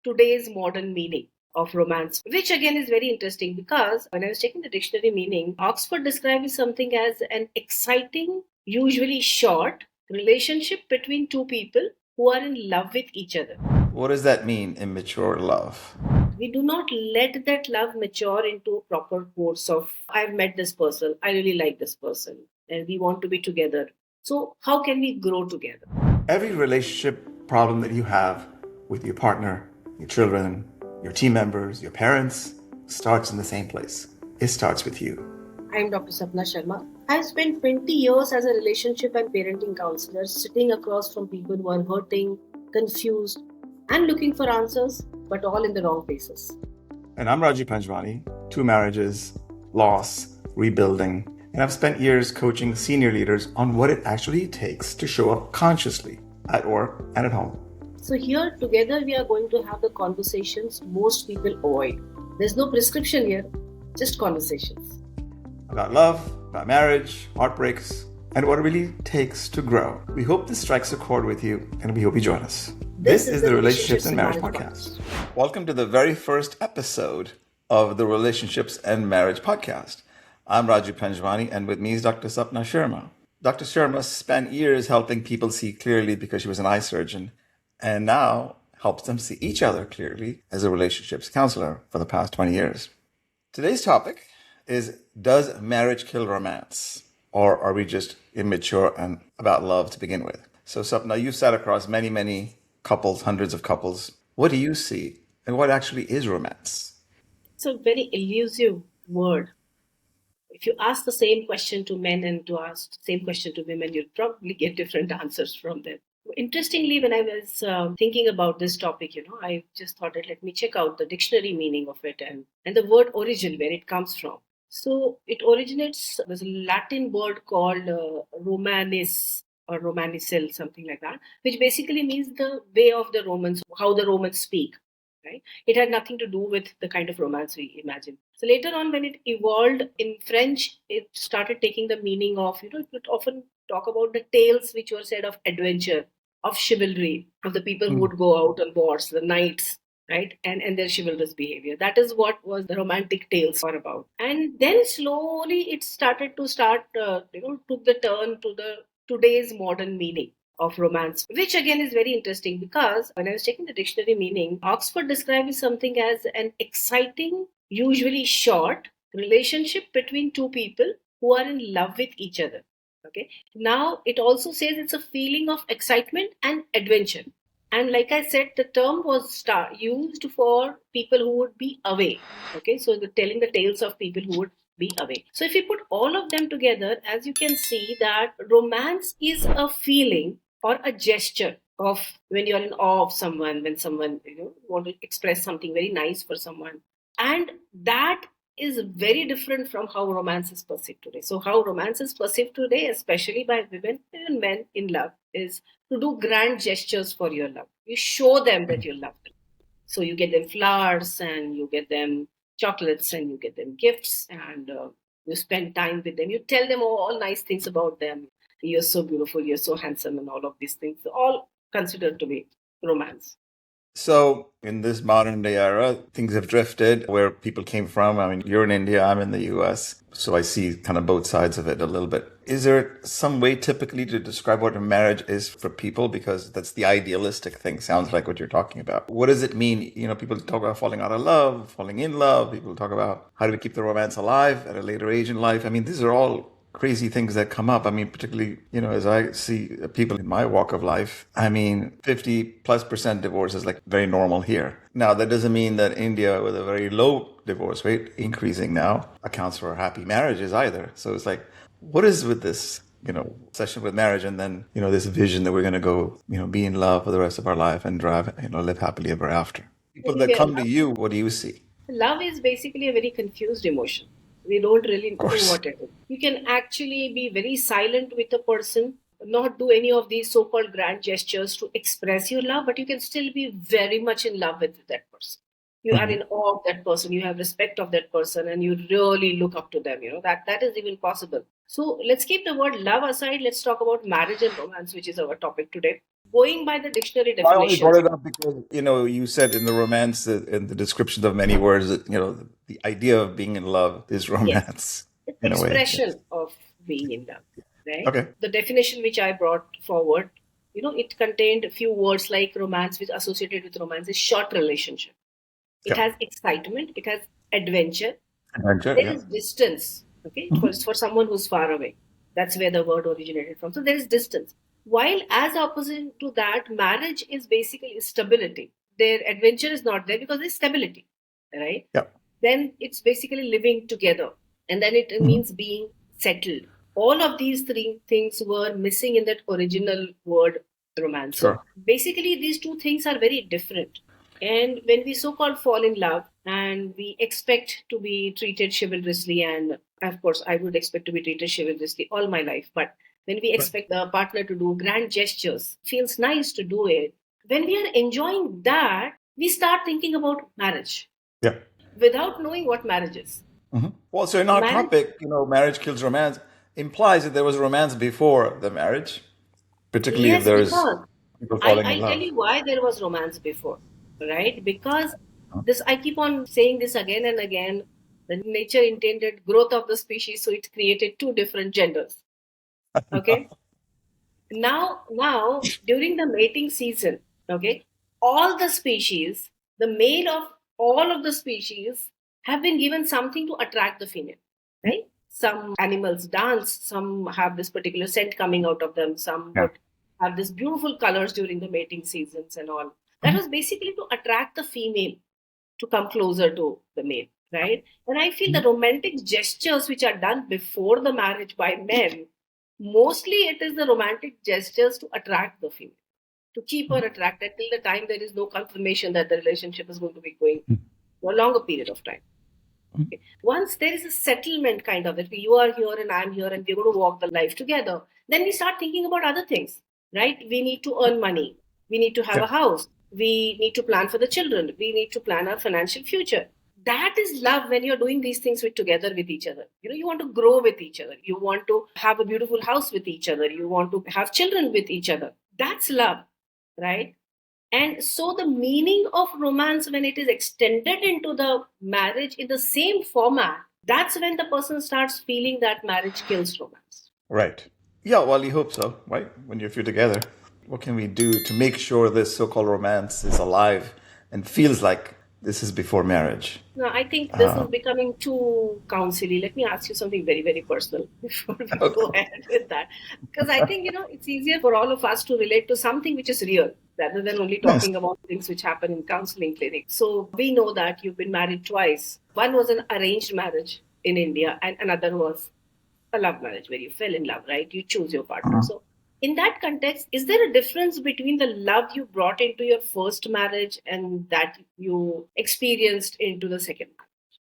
today's modern meaning of romance, which again is very interesting because when I was checking the dictionary meaning, Oxford describes something as an exciting, usually short, relationship between two people who are in love with each other. What does that mean, immature love? We do not let that love mature into a proper course of I've met this person, I really like this person, and we want to be together. So, how can we grow together? Every relationship problem that you have with your partner, your children, your team members, your parents starts in the same place. It starts with you. I'm Dr. Sapna Sharma. I've spent 20 years as a relationship and parenting counselor, sitting across from people who are hurting, confused, and looking for answers, but all in the wrong places. And I'm Raju Panjwani, 2 marriages, loss, rebuilding, and I've spent years coaching senior leaders on what it actually takes to show up consciously at work and at home. So, here together we are going to have the conversations most people avoid. There's no prescription here, just conversations. About love, about marriage, heartbreaks, and what it really takes to grow. We hope this strikes a chord with you, and we hope you join us. This is the Relationships and Marriage Podcast. Welcome to the very first episode of the Relationships and Marriage Podcast. I'm Raju Panjwani, and with me is Dr. Sapna Sharma. Dr. Sharma spent years helping people see clearly because she was an eye surgeon, and now helps them see each other clearly as a relationships counselor for the past 20 years. Today's topic is, does marriage kill romance? Or are we just immature and about love to begin with? So Sapna, you've sat across many couples, hundreds of couples. What do you see? And what actually is romance? It's a very elusive word. If you ask the same question to men and to ask the same question to women, you'll probably get different answers from them. Interestingly, when I was thinking about this topic, I just thought that let me check out the dictionary meaning of it and the word origin, where it comes from. So it originates, there's a Latin word called romanis or romanicel, something like that, which basically means the way of the Romans, how the Romans speak. Right? It had nothing to do with the kind of romance we imagine. So later on, when it evolved in French, it started taking the meaning of, it would often talk about the tales which were said of adventure, of chivalry, of the people who would go out on wars, the knights, right? And their chivalrous behavior. That is what was the romantic tales were about. And then slowly it started to took the turn to the today's modern meaning of romance, which again is very interesting because when I was checking the dictionary meaning, Oxford describes something as an exciting, usually short relationship between two people who are in love with each other. Okay. Now it also says it's a feeling of excitement and adventure. And like I said, the term was used for people who would be away. Okay, so telling the tales of people who would be away. So if you put all of them together, as you can see that romance is a feeling or a gesture of when you're in awe of someone, when someone want to express something very nice for someone, and that is very different from how romance is perceived today. So how romance is perceived today, especially by women and men in love, is to do grand gestures for your love. You show them that you love them. So you get them flowers and you get them chocolates and you get them gifts and you spend time with them. You tell them all nice things about them. You're so beautiful, you're so handsome, and all of these things, all considered to be romance. So in this modern day era, things have drifted where people came from. I mean, you're in India, I'm in the US. So I see kind of both sides of it a little bit. Is there some way typically to describe what a marriage is for people? Because that's the idealistic thing, sounds like what you're talking about. What does it mean? People talk about falling out of love, falling in love. People talk about how do we keep the romance alive at a later age in life. I mean, these are all crazy things that come up. I mean, particularly, as I see people in my walk of life, 50+% divorce is like very normal here. Now, that doesn't mean that India, with a very low divorce rate, increasing now, accounts for happy marriages either. So it's like, what is with this, obsession with marriage and then, this vision that we're going to go, be in love for the rest of our life and live happily ever after? People that come to you, what do you see? Love is basically a very confused emotion. We don't really know what it is. You can actually be very silent with a person, not do any of these so-called grand gestures to express your love, but you can still be very much in love with that person. You are in awe of that person, you have respect of that person, and you really look up to them. That is even possible. So let's keep the word love aside. Let's talk about marriage and romance, which is our topic today. Going by the dictionary I only brought definitions. it up because, you said in the romance, in the description of many words, that, the idea of being in love is Yes, romance it's in a way. expression Yes. of being in love, right? Okay. The definition which I brought forward, it contained a few words like romance, which associated with romance is short relationship. It Yeah. has excitement, it has adventure, Adventure. there Yeah. is distance, okay, Mhm. for someone who's far away. That's where the word originated from. So there is distance. While as opposite to that, marriage is basically stability. Their adventure is not there because there's stability, right? Yeah. Then it's basically living together, and then it Mhm. means being settled. All of these three things were missing in that original word romance. So Sure. basically, these two things are very different. And when we so called fall in love and we expect to be treated chivalrously, and of course, I would expect to be treated chivalrously all my life, but when we Right. expect the partner to do grand gestures, feels nice to do it. When we are enjoying that, we start thinking about marriage Yeah. without knowing what marriage is. Well, so in our Marriage, topic, marriage kills romance implies that there was romance before the marriage, particularly if yes, there's because people falling in I'll tell love. you why there was romance before, right? Because this, I keep on saying this again and again. The nature intended growth of the species, so it created two different genders. Okay, now during the mating season, okay, all the species, the male of all of the species have been given something to attract the female, right? Some animals dance, some have this particular scent coming out of them, some Yeah. would have this beautiful colors during the mating seasons and all. That was basically to attract the female to come closer to the male, right? And I feel the romantic gestures which are done before the marriage by men, mostly it is the romantic gestures to attract the female, to keep her attracted till the time there is no confirmation that the relationship is going to be going for a longer period of time. Okay. Once there is a settlement kind of that you are here and I'm here and we're going to walk the life together, then we start thinking about other things, right? We need to earn money. We need to have Yeah. a house. We need to plan for the children. We need to plan our financial future. That is love when you're doing these things with together with each other. You want to grow with each other. You want to have a beautiful house with each other. You want to have children with each other. That's love, right? And so the meaning of romance, when it is extended into the marriage in the same format, that's when the person starts feeling that marriage kills romance. Right. Yeah, well, you hope so, right? When you're few together. What can we do to make sure this so-called romance is alive and feels like this is before marriage? Now, I think this is becoming too counsely. Let me ask you something very, very personal before we go Okay. ahead with that. Because I think, it's easier for all of us to relate to something which is real rather than only Nice. talking about things which happen in counseling clinics. So we know that you've been married twice. One was an arranged marriage in India, and another was a love marriage where you fell in love, right? You choose your partner. So, in that context, is there a difference between the love you brought into your first marriage and that you experienced into the second marriage?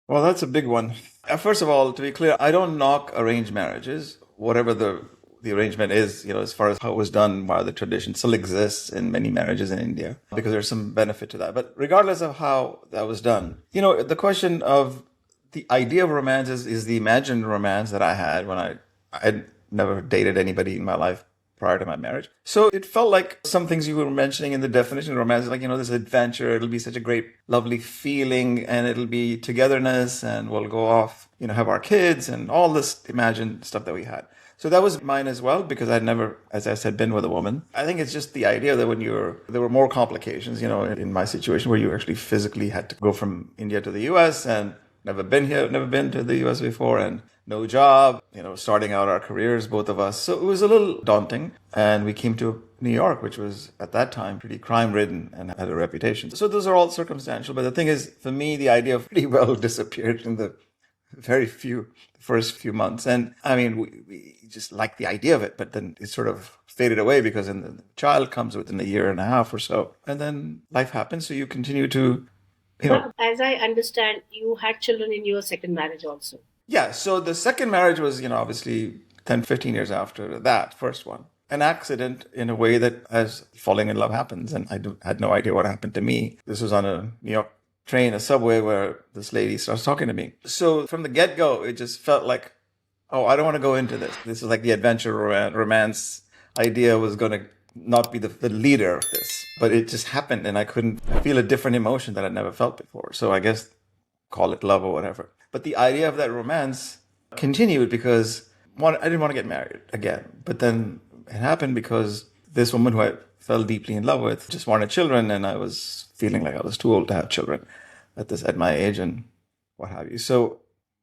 Well, that's a big one. First of all, to be clear, I don't knock arranged marriages, whatever the arrangement is, as far as how it was done by the tradition still exists in many marriages in India because there's some benefit to that. But regardless of how that was done, the question of the idea of romance is the imagined romance that I had when I had never dated anybody in my life prior to my marriage. So it felt like some things you were mentioning in the definition of romance, like, this adventure, it'll be such a great, lovely feeling, and it'll be togetherness, and we'll go off, have our kids, and all this imagined stuff that we had. So that was mine as well, because I'd never, as I said, been with a woman. I think it's just the idea that there were more complications, in my situation where you actually physically had to go from India to the US and never been to the US before, and no job, starting out our careers, both of us. So it was a little daunting. And we came to New York, which was at that time pretty crime ridden and had a reputation. So those are all circumstantial. But the thing is, for me, the idea pretty well disappeared in the first few months. And I mean, we just liked the idea of it, but then it sort of faded away because then the child comes within a year and a half or so. And then life happens. So you continue to, you know, But as I understand, you had children in your second marriage also. yeah. So the second marriage was, obviously 10, 15 years after that first one. An accident in a way that as falling in love happens. And had no idea what happened to me. This was on a New York train, a subway, where this lady starts talking to me. So from the get go, it just felt like Oh, I don't want to go into this. This is like the adventure romance idea was going to not be the leader of this, but it just happened, and I couldn't feel a different emotion that I'd never felt before. So I guess call it love or whatever. But the idea of that romance continued because one, I didn't want to get married again. But then it happened because this woman who I fell deeply in love with just wanted children, and I was feeling like I was too old to have children at my age and what have you. So,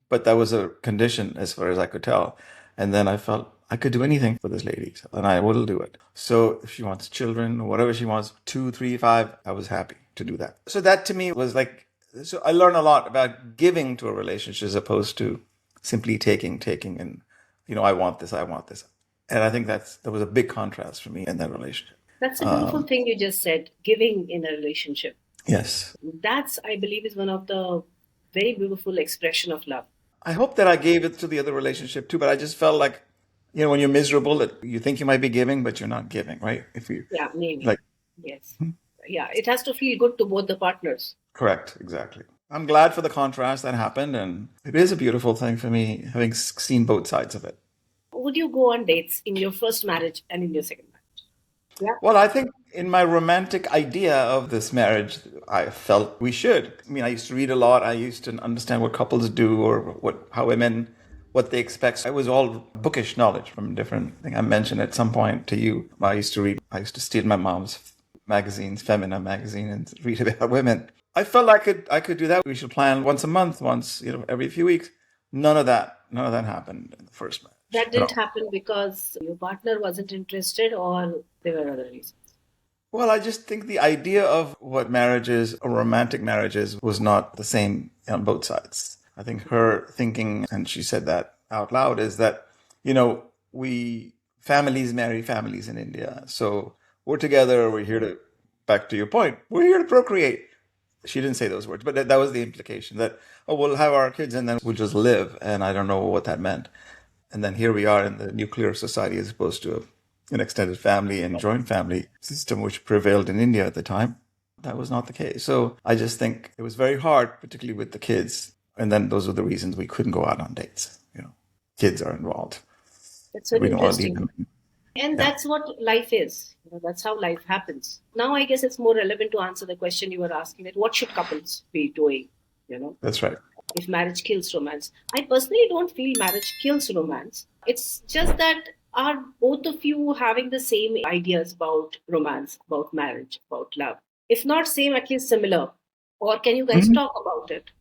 but that was a condition as far as I could tell. And then I felt I could do anything for this lady, and I will do it. So if she wants children, whatever she wants, two, three, five, I was happy to do that. So that to me was like, so I learned a lot about giving to a relationship as opposed to simply taking, and I want this, I want this. And I think that was a big contrast for me in that relationship. That's a beautiful thing you just said, giving in a relationship. Yes. That's, I believe, is one of the very beautiful expression of love. I hope that I gave it to the other relationship too, but I just felt like, when you're miserable, that you think you might be giving, but you're not giving, right? If you Yeah, maybe. like, Yes. Yeah, it has to feel good to both the partners. correct, exactly. I'm glad for the contrast that happened, and it is a beautiful thing for me having seen both sides of it. Would you go on dates in your first marriage and in your second marriage? Yeah. Well, I think in my romantic idea of this marriage, I felt we should. I mean, I used to read a lot. I used to understand what couples do or how women, what they expect. It was all bookish knowledge from different, I think I mentioned at some point to you. I used to steal my mom's magazines, feminine magazine, and read about women. I felt I could do that. We should plan once a month, once, every few weeks. None of that happened in the first marriage That at didn't all. happen because your partner wasn't interested or there were other reasons. Well, I just think the idea of what marriage is, a romantic marriage is, was not the same on both sides. I think her thinking, and she said that out loud, is that, we families marry families in India. So we're together, we're here to, back to your point, we're here to procreate. She didn't say those words, but that was the implication that, oh, we'll have our kids and then we'll just live. And I don't know what that meant. And then here we are in the nuclear society as opposed to an extended family and joint family system, which prevailed in India at the time. That was not the case. So I just think it was very hard, particularly with the kids. And then those are the reasons we couldn't go out on dates. Kids are involved. That's very We don't want to leave interesting. them. And Yeah, that's what life is. That's how life happens. Now, I guess it's more relevant to answer the question you were asking, that what should couples be doing? You know, that's right. if marriage kills romance. I personally don't feel marriage kills romance. It's just that are both of you having the same ideas about romance, about marriage, about love? If not same, at least similar. Or can you guys Mhm. talk about it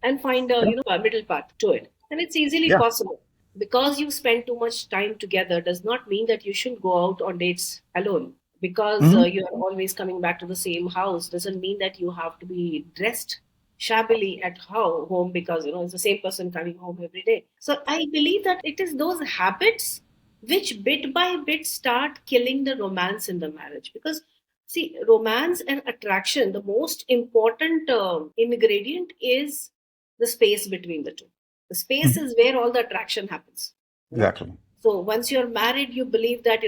and find a Yeah. a middle path to it? And it's easily Yeah. possible. Because you spend too much time together does not mean that you should go out on dates alone. Because Mhm. you are always coming back to the same house doesn't mean that you have to be dressed shabbily at home because it's the same person coming home every day. So I believe that it is those habits which bit by bit start killing the romance in the marriage. Because see, romance and attraction, the most important ingredient is the space between the two. The space Mhm. is where all the attraction happens. you know Exactly. so once you're married, you believe that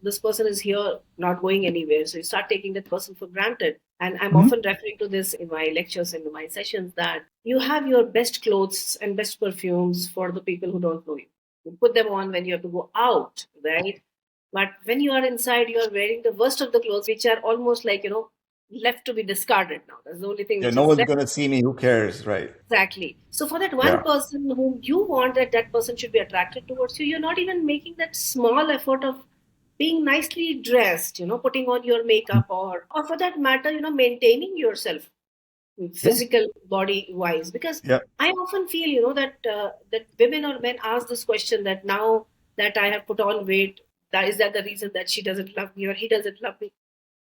this person is here, not going anywhere, so you start taking that person for granted. And I'm Mhm. often referring to this in my lectures and in my sessions, that you have your best clothes and best perfumes for the people who don't know you. You put them on when you have to go out, right? But when you are inside, you are wearing the worst of the clothes, which are almost like left to be discarded now. That's the only thing Yeah, which no is one's left. going to see me. Who cares? Right. Exactly. So for that one Yeah. person whom you want that person should be attracted towards you, you're not even making that small effort of being nicely dressed, putting on your makeup, or for that matter, maintaining yourself Yeah. physical body wise. Because Yeah. I often feel, that women or men ask this question, that now that I have put on weight, that the reason that she doesn't love me or he doesn't love me?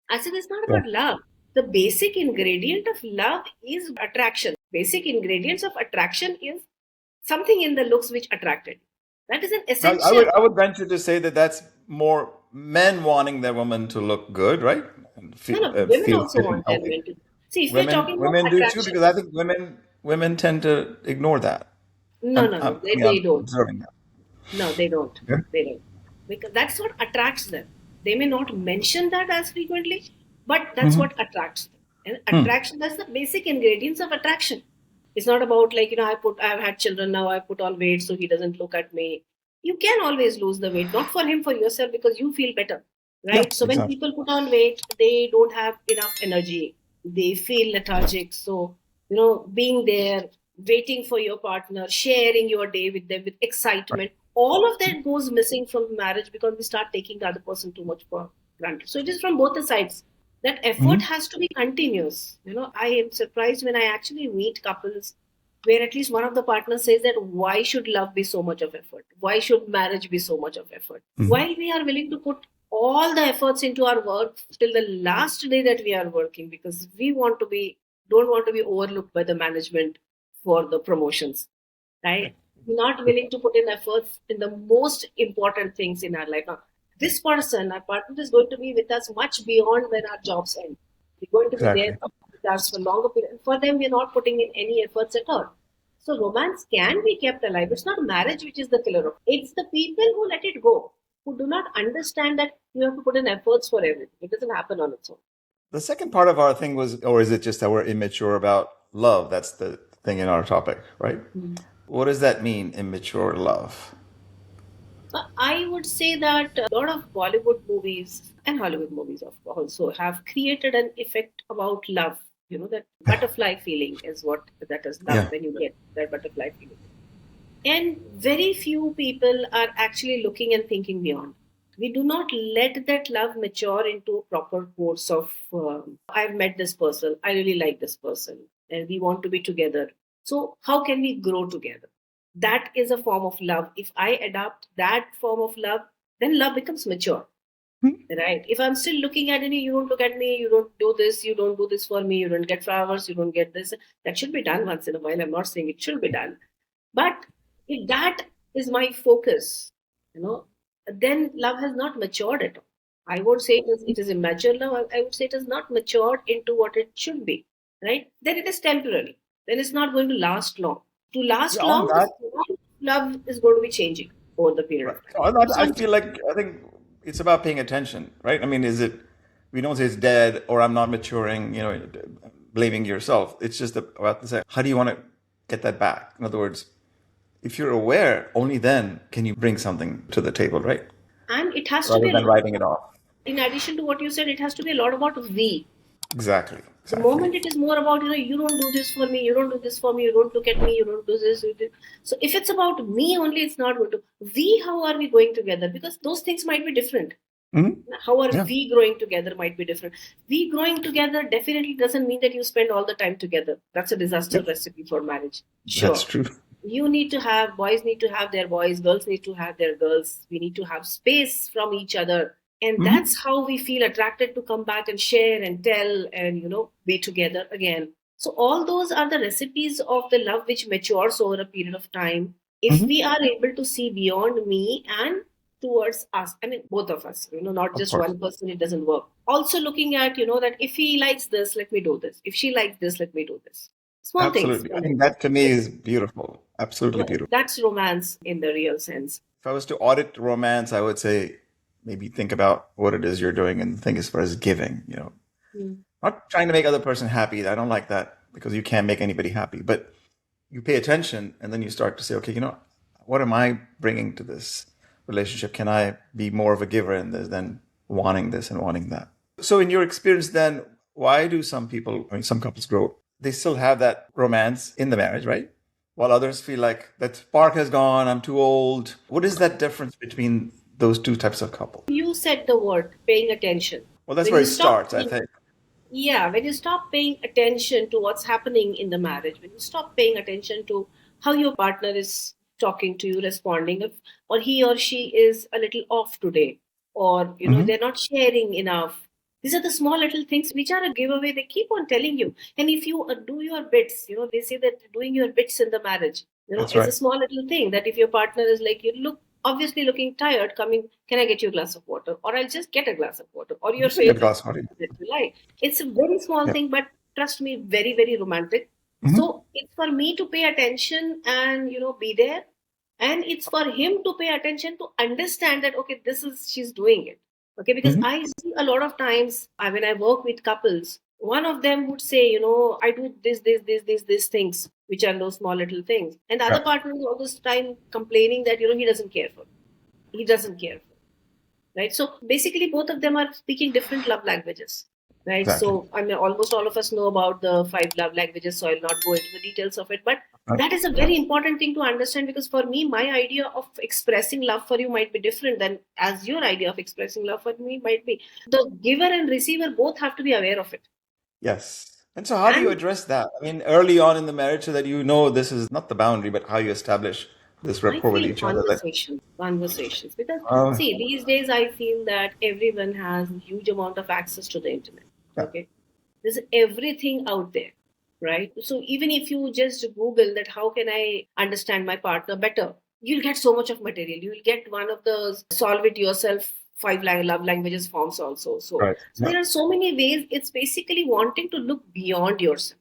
I said it's not Yeah. about love. The basic ingredient of love is attraction. Basic ingredients of attraction is something in the looks which attracted. That is an essential. I would venture to say that that's more men wanting their woman to look good, right? And No, no, women feel also fit and want their healthy. men to. See, if we're talking about Women do too attraction, because I think women tend to ignore that. no, no, no, I'm they don't. observing that. No, they don't. Yeah. They don't. Because that's what attracts them. They may not mention that as frequently, but that's Hmm. what attracts them. And attraction, that's the basic ingredients of attraction. It's not about like, I've had children now, I put on weight so he doesn't look at me. You can always lose the weight, not for him, for yourself, because you feel better, Yeah, right? So when exactly. people put on weight, they don't have enough energy. They feel lethargic. So, being there, waiting for your partner, sharing your day with them with excitement, all of that goes missing from marriage because we start taking the other person too much for granted. So it is from both the sides. That effort Hmm. has to be continuous. I am surprised when I actually meet couples where at least one of the partners says that why should love be so much of effort? Why should marriage be so much of effort? Hmm. Why we are willing to put all the efforts into our work till the last day that we are working because we want to be don't want to be overlooked by the management for the promotions, right? We're not willing to put in efforts in the most important things in our life. Now, this person, our partner, is going to be with us much beyond when our jobs end. We're going to be there Exactly. with us for longer period. For them, we're not putting in any efforts at all. So romance can be kept alive. It's not marriage which is the killer of it. It's the people who let it go, who do not understand that you have to put in efforts for everything. It doesn't happen on its own. The second part of our thing was, or is it just that we're immature about love? That's the thing in our topic, right? What does that mean, immature love? I would say that a lot of Bollywood movies and Hollywood movies also have created an effect about love. That butterfly feeling is what that is love Yeah. when you get that butterfly feeling. And very few people are actually looking and thinking beyond. We do not let that love mature into a proper course of, I've met this person, I really like this person, and we want to be together. So, how can we grow together? That is a form of love. If I adopt that form of love, then love becomes mature. Right. If I'm still looking at you don't look at me, you don't do this, you don't do this for me, you don't get flowers, you don't get this. That should be done once in a while. I'm not saying it should be done. But if that is my focus, you know, then love has not matured at all. I would say it is immature love. I would say it is not matured into what it should be, right? Then it is temporary. Then it's not going to last long. To Yeah, last on long, the that, form of love is going to be changing over the period right. of time. On that, I Some feel like I think it's about paying attention, right? I mean, is it? We don't say it's dead or I'm not maturing. Blaming yourself. It's just about to say, how do you want to get that back? In other words, if you're aware, only then can you bring something to the table, right? and it has to Rather be a than lot. writing it off. In addition to what you said, it has to be a lot about we. Exactly. The Exactly. moment it is more about, you don't do this for me, you don't do this for me, you don't look at me, you don't do this. You do. So if it's about me only, it's not going to. We, how are we going together? Because those things might be different. Hmm. How are Yeah, we growing together might be different. We growing together definitely doesn't mean that you spend all the time together. That's a disaster yep, recipe for marriage. that's Sure. true. You need to have, boys need to have their boys, girls need to have their girls. We need to have space from each other. And Hmm. that's how we feel attracted to come back and share and tell and, be together again. So, all those are the recipes of the love which matures over a period of time. If Hmm. we are able to see beyond me and towards us, I mean, both of us, not Of just course. one person, it doesn't work. Also, looking at, that if he likes this, let me do this. If she likes this, let me do this. Small things. Absolutely. I think that to me is beautiful. Absolutely beautiful. That's romance in the real sense. If I was to audit romance, I would say maybe think about what it is you're doing and think as far as giving, Mm. not trying to make other person happy. I don't like that because you can't make anybody happy, but you pay attention and then you start to say, okay, what am I bringing to this relationship? Can I be more of a giver in this than wanting this and wanting that? So in your experience then, why do some people, I mean, some couples grow, they still have that romance in the marriage, right? While others feel like that spark has gone, I'm too old. What is that difference between those two types of couples? You said the word paying attention. Well, that's When where you it stop starts, I think. Yeah, when you stop paying attention to what's happening in the marriage, when you stop paying attention to how your partner is talking to you, responding, or he or she is a little off today, or Hmm. they're not sharing enough. These are the small little things which are a giveaway. They keep on telling you, and if you do your bits, they say that doing your bits in the marriage, That's is a right. small little thing. That if your partner is like, you look obviously looking tired, coming, can I get you a glass of water, or I'll just get a glass of water, or your Just get a favorite glass of water. that you like. It's a very small Yeah. thing, but trust me, very, very romantic. Hmm. So it's for me to pay attention and be there. And it's for him to pay attention to understand that okay, this is she's doing it. Okay, because Hmm. I see a lot of times when I work with couples, one of them would say, I do this, these things. which are those small little things. And the other partner is all this time complaining that, he doesn't care for. He doesn't care for. Right. So basically, both of them are speaking different love languages. Right. Exactly. So, I mean, almost all of us know about the 5 love languages, so I'll not go into the details of it. But Right. that is a Yeah. very important thing to understand, because for me, my idea of expressing love for you might be different than as your idea of expressing love for me might be. The giver and receiver both have to be aware of it. Yes. And so, how do you And address that? I mean, early on in the marriage, so that you know this is not the boundary, but how you establish this I rapport with feel each other. That, conversations, because uh, see, these days I feel that everyone has a huge amount of access to the internet. yeah, Okay, there's everything out there, right? So even if you just Google that, how can I understand my partner better, you'll get so much of material. You'll get one of the solve it yourself love languages forms also. So right. so Yeah. there are so many ways. It's basically wanting to look beyond yourself.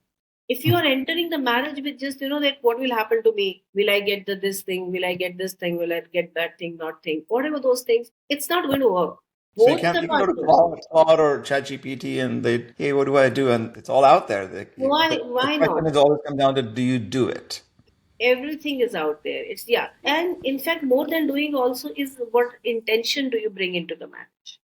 If you are entering the marriage with just, that what will happen to me, will I get this thing, will I get this thing, will I get that thing, not thing, whatever those things, it's not going to work. So you Both can't the you can go to partners. Claude or ChatGPT and they, hey, what do I do? And it's all out there. The Why question not? has always come down to, do you do it? Everything is out there. It's, yeah. And in fact, more than doing also is, what intention do you bring into the marriage?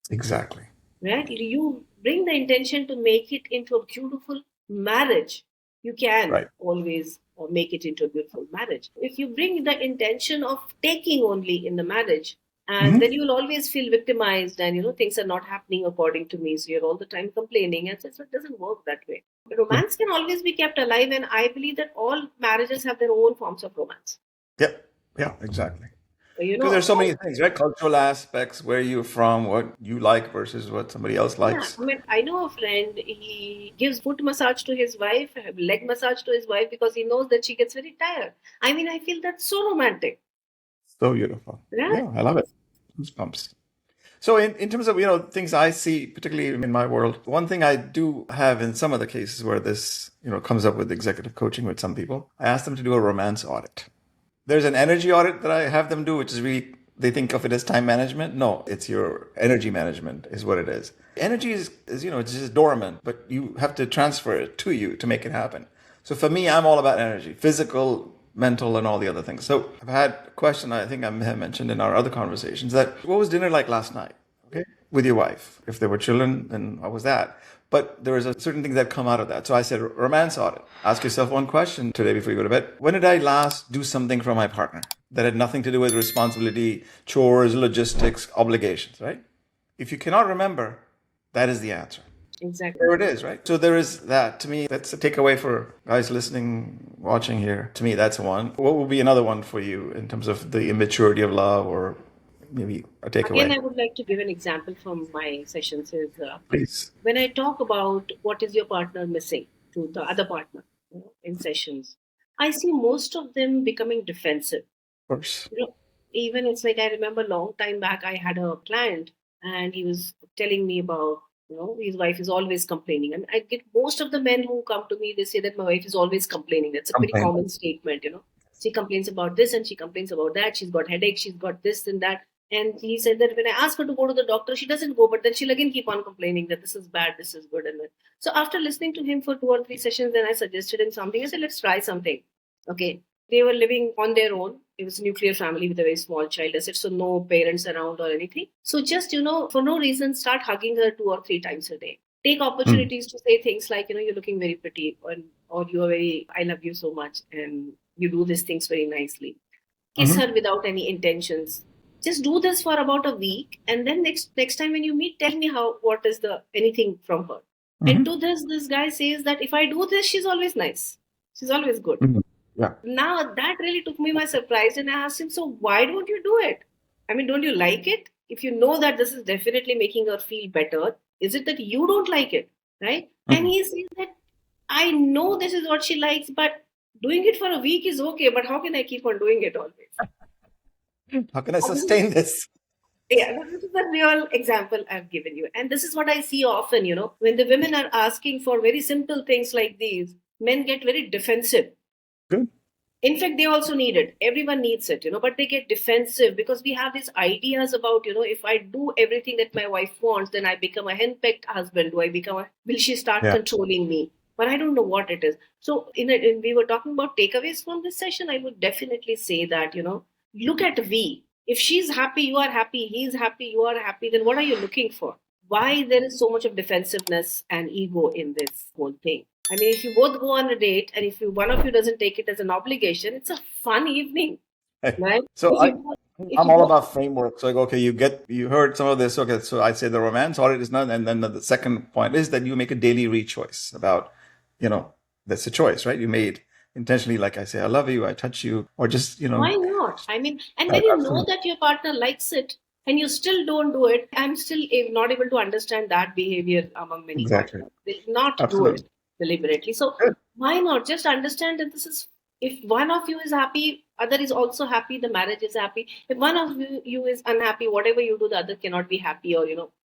Exactly. Right? You bring the intention to make it into a beautiful marriage. You can Right. always make it into a beautiful marriage. If you bring the intention of taking only in the marriage, and then Hmm. you will always feel victimized, and things are not happening according to me. So you're all the time complaining, and so it doesn't work that way. Yeah. Romance can always be kept alive, and I believe that all marriages have their own forms of romance. Yep. Yeah, exactly. So, Because there's so many things, right? Cultural aspects, where you're from, what you like versus what somebody else yeah, likes. I mean, I know a friend, he gives foot massage to his wife, leg massage to his wife, because he knows that she gets very tired. I mean, I feel that's so romantic. So beautiful. Right? Yeah, I love it. Goosebumps. So in terms of, things I see, particularly in my world, one thing I do have in some of the cases where this, comes up with executive coaching with some people, I ask them to do a romance audit. There's an energy audit that I have them do, which is really, they think of it as time management. No, it's your energy management is what it is. Energy is it's just dormant, but you have to transfer it to you to make it happen. So for me, I'm all about energy, physical, mental, and all the other things. So I've had a question I think I may have mentioned in our other conversations, that what was dinner like last night? Okay, with your wife. If there were children, then how was that? But there is a certain things that come out of that. So I said, romance audit. Ask yourself one question today before you go to bed. When did I last do something for my partner that had nothing to do with responsibility, chores, logistics, obligations, right? If you cannot remember, that is the answer. Exactly. There it is, right? So there is that. To me, that's a takeaway for guys listening, watching here. To me, that's one. What would be another one for you in terms of the immaturity of love, or maybe a Again, takeaway? I would like to give an example from my sessions. Is Please. when I talk about what is your partner missing to the other partner, in sessions, I see most of them becoming defensive. Of course. Even it's like, I remember a long time back, I had a client, and he was telling me about, his wife is always complaining. And I get most of the men who come to me, they say that my wife is always complaining. That's a pretty Complain. common statement. She complains about this and she complains about that. She's got headaches, she's got this and that. And he said that when I ask her to go to the doctor, she doesn't go, but then she'll again keep on complaining that this is bad, this is good. And then, so after listening to him for 2 or 3 sessions, then I suggested him something. I said, let's try something. Okay. They were living on their own. It was a nuclear family with a very small child. I said, so no parents around or anything. So just, for no reason, start hugging her 2 or 3 times a day. Take Mm. opportunities to say things like, you're looking very pretty, or you're very, I love you so much, and you do these things very nicely. Kiss Hmm. her without any intentions. Just do this for about a week, and then next time when you meet, tell me what is the anything from her. And Hmm. to this guy says that if I do this, she's always nice. She's always good. Hmm. Yeah. Now that really took me by surprise, and I asked him, so why don't you do it? I mean, don't you like it? If you know that this is definitely making her feel better, is it that you don't like it? Right? And Hmm. he says that I know this is what she likes, but doing it for a week is okay, but how can I keep on doing it always? How can I And this is, sustain this? yeah, this is a real example I've given you. And this is what I see often, when the women are asking for very simple things like these, men get very defensive. Good. In fact, they also need it. Everyone needs it, but they get defensive because we have these ideas about, if I do everything that my wife wants, then I become a henpecked husband. Do I become will she start Yeah. controlling me? but I don't know what it is. So we were talking about takeaways from this session. I would definitely say that, look at we. If she's happy, you are happy. He's happy, you are happy. Then what are you looking for? Why there is so much of defensiveness and ego in this whole thing? I mean, if you both go on a date and if one of you doesn't take it as an obligation, it's a fun evening, right? So If if I'm you all both about framework. So like, okay, you heard some of this. Okay, so I'd say the romance audit is not, and then the second point is that you make a daily re-choice about, that's a choice, right? You made intentionally, like I say, I love you, I touch you, or just, Why not? I mean, and when you know absolutely, that your partner likes it and you still don't do it, I'm still not able to understand that behavior among many exactly, partners. They will not do it absolutely, deliberately. So good, why not just understand that this is, if one of you is happy, other is also happy, the marriage is happy. If one of you is unhappy, whatever you do, the other cannot be happy or,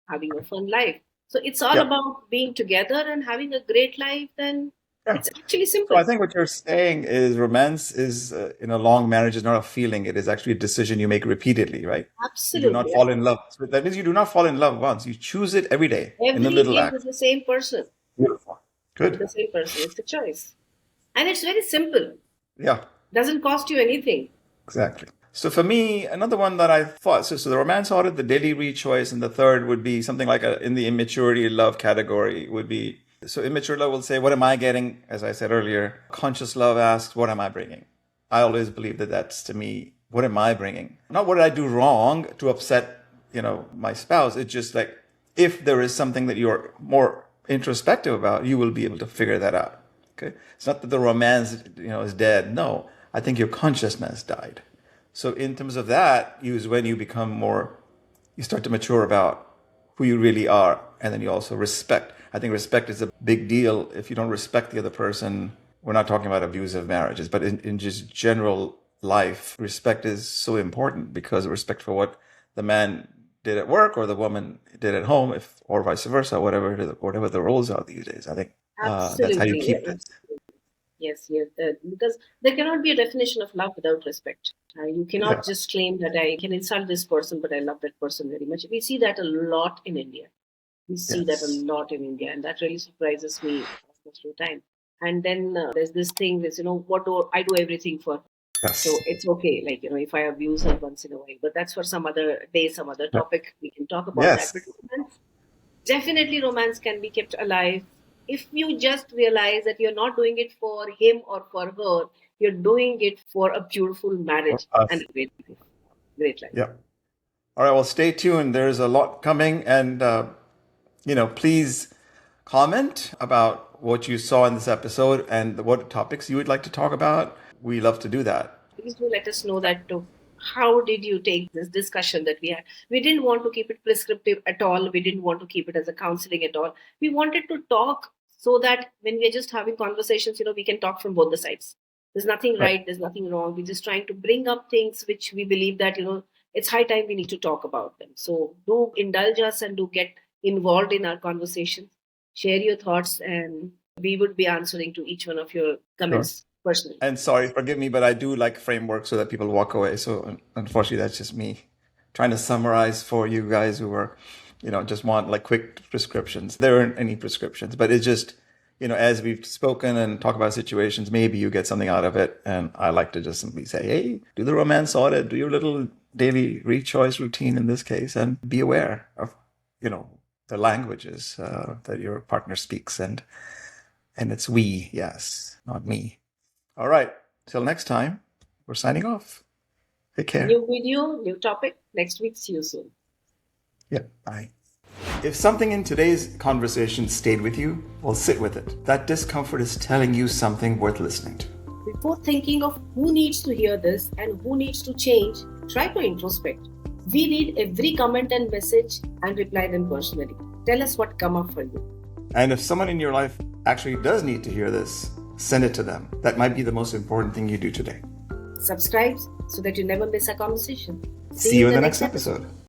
having a fun life. So it's all yeah. about being together and having a great life. Then Yeah. it's actually So simple. I think what you're saying is romance is in a long marriage is not a feeling. It is actually a decision you make repeatedly, right? You do not Absolutely. fall in love. So that means you do not fall in love once. You choose it every day in the Every little day with acts. the same person. Beautiful. With Good. the same person. It's a choice. And it's very simple. Yeah, Doesn't cost you anything. exactly. So for me, another one that I thought, so the romance audit, the daily re-choice, and the third would be something like in the immaturity love category would be, so immature love will say, what am I getting? As I said earlier, conscious love asks, what am I bringing? I always believe that that's to me, what am I bringing? Not what did I do wrong to upset, my spouse. It's just like, if there is something that you're more introspective about, you will be able to figure that out. Okay. It's not that the romance, is dead. No, I think your consciousness died. So in terms of that, is when you become more, you start to mature about who you really are, and then you also respect. I think respect is a big deal. If you don't respect the other person, we're not talking about abusive marriages, but in just general life, respect is so important because respect for what the man did at work or the woman did at home, if or vice versa, whatever the roles are these days. I think that's how you Absolutely. keep this. Yes, yes. Because there cannot be a definition of love without respect. You Yeah. cannot just claim that I can insult this person, but I love that person very much. We see that a lot in India. We see that a Yes. lot in India, and that really surprises me most of the time. And then there's this thing, this, what do I do everything for? So Yes. it's okay, like, if I abuse her once in a while, but that's for some other day, some other Yeah. topic. We can talk about that. Yes. But definitely, romance can be kept alive if you just realize that you're not doing it for him or for her. You're doing it for a beautiful For marriage and us. a great life. Yeah. All right. Well, stay tuned. There's a lot coming, and please comment about what you saw in this episode and what topics you would like to talk about. We love to do that. Please do let us know that too. How did you take this discussion that we had? We didn't want to keep it prescriptive at all. We didn't want to keep it as a counseling at all. We wanted to talk so that when we're just having conversations, we can talk from both the sides. There's nothing Right. right, there's nothing wrong. We're just trying to bring up things which we believe that, it's high time we need to talk about them. So do indulge us and do get involved in our conversation. Share your thoughts, and we would be answering to each one of your Sure. comments personally. And sorry, forgive me, but I do like framework so that people walk away. So unfortunately, that's just me trying to summarize for you guys who are, just want like quick prescriptions. There aren't any prescriptions, but it's just, as we've spoken and talk about situations, maybe you get something out of it. And I like to just simply say, hey, do the romance audit, do your little daily re-choice routine in this case, and be aware of, the languages that your partner speaks. And it's we, yes, not me. All right. Till next time, we're signing off. Take care. New video, new topic. Next week. See you soon. Yeah. Bye. If something in today's conversation stayed with you, well, sit with it. That discomfort is telling you something worth listening to. Before thinking of who needs to hear this and who needs to change, try to introspect. We read every comment and message and reply them personally. Tell us what come up for you. And if someone in your life actually does need to hear this, send it to them. That might be the most important thing you do today. Subscribe so that you never miss a conversation. See you in the next episode.